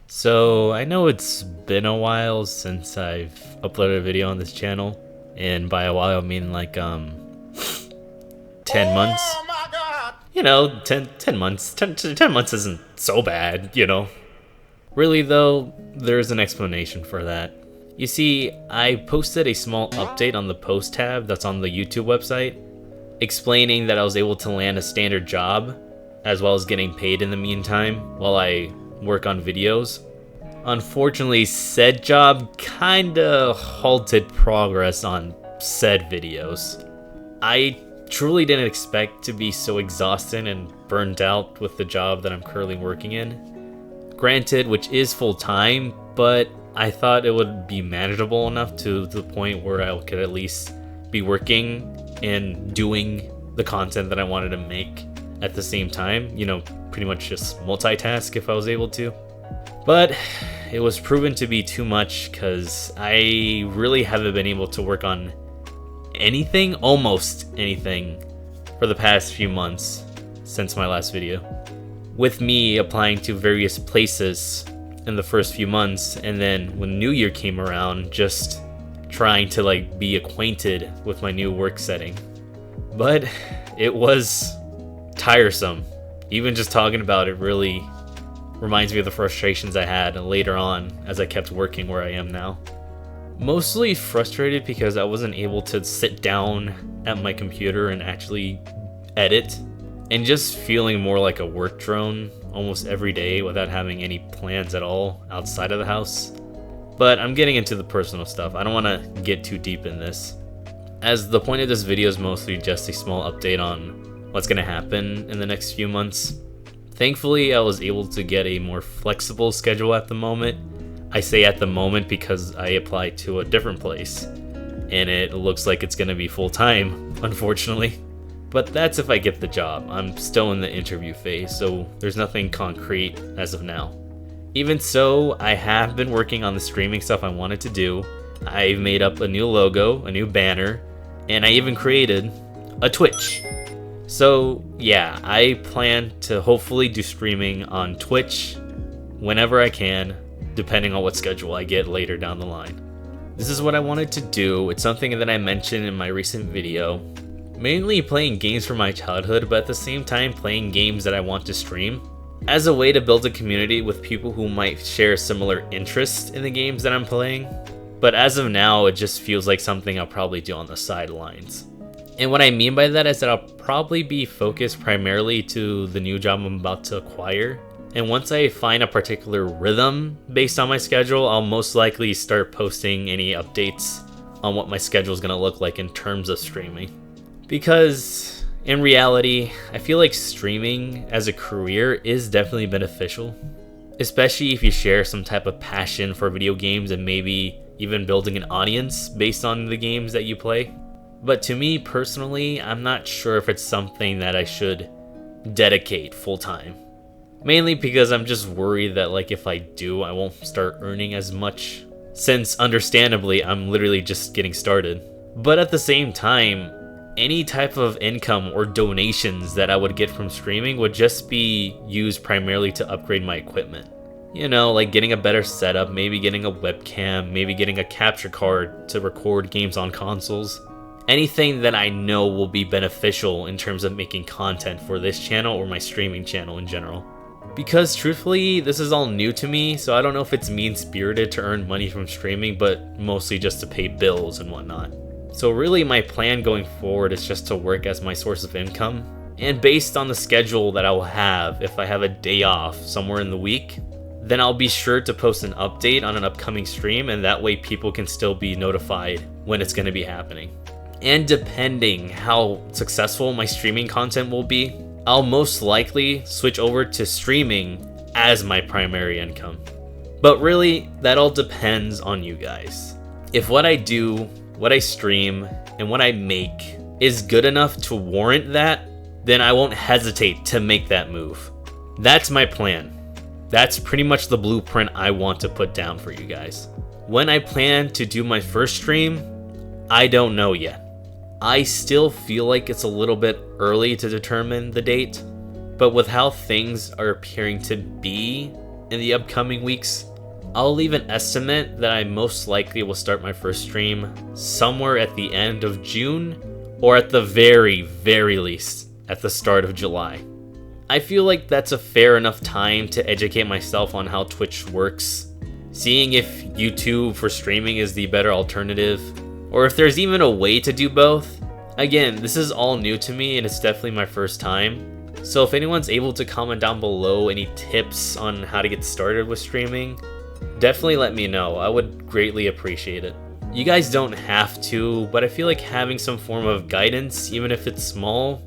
So, I know it's been a while since I've uploaded a video on this channel, and by a while I mean like 10 months. Oh my god! 10 months. 10 months isn't so bad. Really though, there's an explanation for that. You see, I posted a small update on the post tab that's on the YouTube website, explaining that I was able to land a standard job, as well as getting paid in the meantime while I work on videos. Unfortunately, said job kinda halted progress on said videos. I truly didn't expect to be so exhausted and burned out with the job that I'm currently working in. Granted, which is full-time, but I thought it would be manageable enough to the point where I could at least be working and doing the content that I wanted to make at the same time. Pretty much just multitask if I was able to. But it was proven to be too much because I really haven't been able to work on anything, almost anything, for the past few months since my last video. With me applying to various places in the first few months, and then when New Year came around, just trying to be acquainted with my new work setting. But it was tiresome. Even just talking about it really reminds me of the frustrations I had later on as I kept working where I am now. Mostly frustrated because I wasn't able to sit down at my computer and actually edit, and just feeling more like a work drone almost every day without having any plans at all outside of the house. But I'm getting into the personal stuff. I don't want to get too deep in this, as the point of this video is mostly just a small update on what's going to happen in the next few months. Thankfully, I was able to get a more flexible schedule at the moment. I say at the moment because I applied to a different place, and it looks like it's going to be full-time, unfortunately. But that's if I get the job. I'm still in the interview phase, so there's nothing concrete as of now. Even so, I have been working on the streaming stuff I wanted to do. I've made up a new logo, a new banner, and I even created a Twitch. So yeah, I plan to hopefully do streaming on Twitch whenever I can, depending on what schedule I get later down the line. This is what I wanted to do. It's something that I mentioned in my recent video. Mainly playing games from my childhood, but at the same time playing games that I want to stream, as a way to build a community with people who might share similar interests in the games that I'm playing. But as of now, it just feels like something I'll probably do on the sidelines. And what I mean by that is that I'll probably be focused primarily to the new job I'm about to acquire. And once I find a particular rhythm based on my schedule, I'll most likely start posting any updates on what my schedule is going to look like in terms of streaming. Because in reality, I feel like streaming as a career is definitely beneficial, especially if you share some type of passion for video games and maybe even building an audience based on the games that you play. But to me personally, I'm not sure if it's something that I should dedicate full time. Mainly because I'm just worried that if I do, I won't start earning as much, since understandably I'm literally just getting started. But at the same time, any type of income or donations that I would get from streaming would just be used primarily to upgrade my equipment. Like getting a better setup, maybe getting a webcam, maybe getting a capture card to record games on consoles. Anything that I know will be beneficial in terms of making content for this channel or my streaming channel in general. Because truthfully, this is all new to me, so I don't know if it's mean-spirited to earn money from streaming, but mostly just to pay bills and whatnot. So really my plan going forward is just to work as my source of income, and based on the schedule that I will have, if I have a day off somewhere in the week, then I'll be sure to post an update on an upcoming stream, and that way people can still be notified when it's going to be happening. And depending how successful my streaming content will be, I'll most likely switch over to streaming as my primary income. But really, that all depends on you guys. If what I do, what I stream, and what I make is good enough to warrant that, then I won't hesitate to make that move. That's my plan. That's pretty much the blueprint I want to put down for you guys. When I plan to do my first stream, I don't know yet. I still feel like it's a little bit early to determine the date, but with how things are appearing to be in the upcoming weeks. I'll leave an estimate that I most likely will start my first stream somewhere at the end of June, or at the very, very least, at the start of July. I feel like that's a fair enough time to educate myself on how Twitch works, seeing if YouTube for streaming is the better alternative, or if there's even a way to do both. Again, this is all new to me and it's definitely my first time, so if anyone's able to comment down below any tips on how to get started with streaming, definitely let me know. I would greatly appreciate it. You guys don't have to, but I feel like having some form of guidance, even if it's small,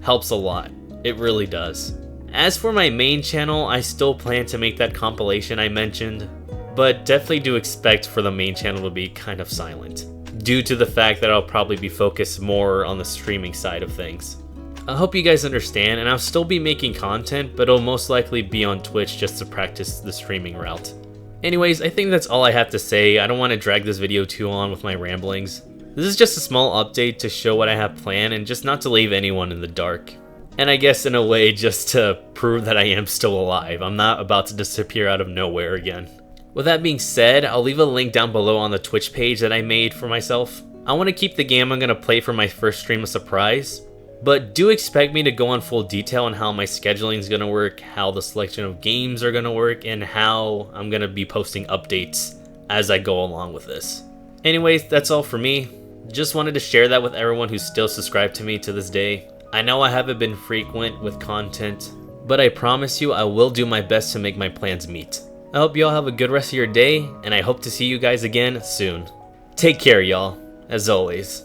helps a lot. It really does. As for my main channel, I still plan to make that compilation I mentioned, but definitely do expect for the main channel to be kind of silent, due to the fact that I'll probably be focused more on the streaming side of things. I hope you guys understand, and I'll still be making content, but it'll most likely be on Twitch just to practice the streaming route. Anyways, I think that's all I have to say. I don't want to drag this video too long with my ramblings. This is just a small update to show what I have planned and just not to leave anyone in the dark. And I guess in a way just to prove that I am still alive. I'm not about to disappear out of nowhere again. With that being said, I'll leave a link down below on the Twitch page that I made for myself. I want to keep the game I'm going to play for my first stream a surprise, but do expect me to go on full detail on how my scheduling is going to work, how the selection of games are going to work, and how I'm going to be posting updates as I go along with this. Anyways, that's all for me. Just wanted to share that with everyone who's still subscribed to me to this day. I know I haven't been frequent with content, but I promise you I will do my best to make my plans meet. I hope y'all have a good rest of your day, and I hope to see you guys again soon. Take care, y'all, as always.